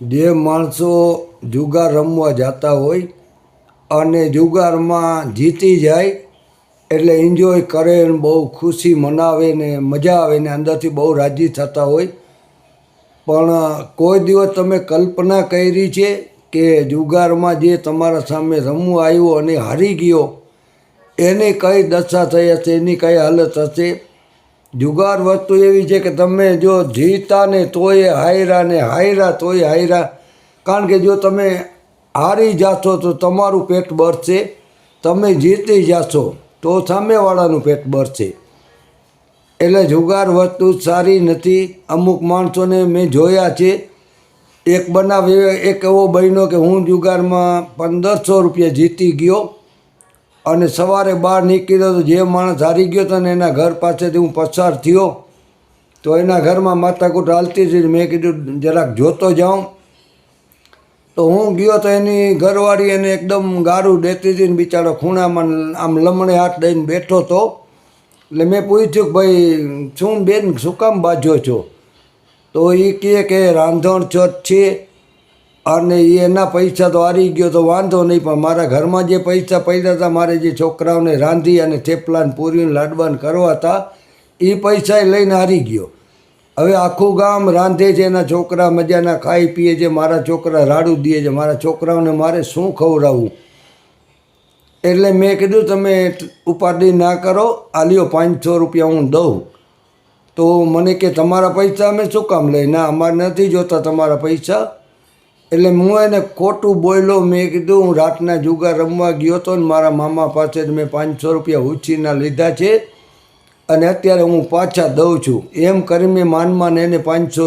જે માણસો જુગાર રમવા જતા હોય અને જુગારમાં જીતી જાય એટલે એન્જોય કરે ને બહુ ખુશી મનાવે ને મજા આવે ને અંદરથી બહુ રાજી થતા હોય, પણ કોઈ દિવસ તમે કલ્પના કરી છે કે જુગારમાં જે તમારા સામે રમવા આવ્યો અને હારી ગયો એની કઈ દશા થઈ હશે, એની કઈ હાલત હશે? જુગાર વસ્તુ એવી છે કે તમે જો જીતા ને તોય હાર્યા ને હાર્યા તોય હાર્યા, કારણ કે જો તમે હારી જાશો તો તમારું પેટ ભરશે, તમે જીતી જાશો તો સામેવાળાનું પેટ ભરશે. એટલે જુગાર વસ્તુ સારી નથી. અમુક માણસોને મેં જોયા છે. એક બનાવ એક એવો બન્યો કે હું જુગારમાં 1500 રૂપિયા જીતી ગયો અને સવારે બહાર નીકળ્યો તો જે માણસ હારી ગયો હતો ને એના ઘર પાસેથી હું પસાર થયો તો એના ઘરમાં માથાકૂટ હાલતી હતી. મેં કીધું જરાક જોતો જાઉં, તો હું ગયો તો એની ઘરવાળી એને એકદમ ગારું દેતી હતી ને બિચારો ખૂણામાં આમ લમણે હાથ દઈને બેઠો હતો. એટલે મેં પૂછ્યું કે ભાઈ શું બેન શું કામ બાજો છો? તો એ કહે કે રાંધણ છત છે અને એના પૈસા તો હારી ગયો તો વાંધો નહીં, પણ મારા ઘરમાં જે પૈસા પડ્યા હતા મારે જે છોકરાઓને રાંધી અને થેપલાને પૂરીને લાડવાને કરવા હતા એ પૈસા લઈને હારી ગયો. હવે આખું ગામ રાંધે છે, એના છોકરા મજાના ખાઈ પીએ છે, મારા છોકરા રાડું દે છે, મારા છોકરાઓને મારે શું ખવડાવવું? એટલે મેં કીધું તમે ઉપાધિ ના કરો, આ લ્યો 500 રૂપિયા હું દઉં. તો મને કે તમારા પૈસા અમે શું કામ લઈ? ના, અમારે નથી જોતા તમારા પૈસા. એટલે હું એને ખોટું બોલ્યો. મેં કીધું હું રાતના જુગાર રમવા ગયો હતો ને મારા મામા પાસે મેં 500 રૂપિયા ઉછીના લીધા છે અને અત્યારે હું પાછા દઉં છું. એમ કરી મેં માનમાં એને 500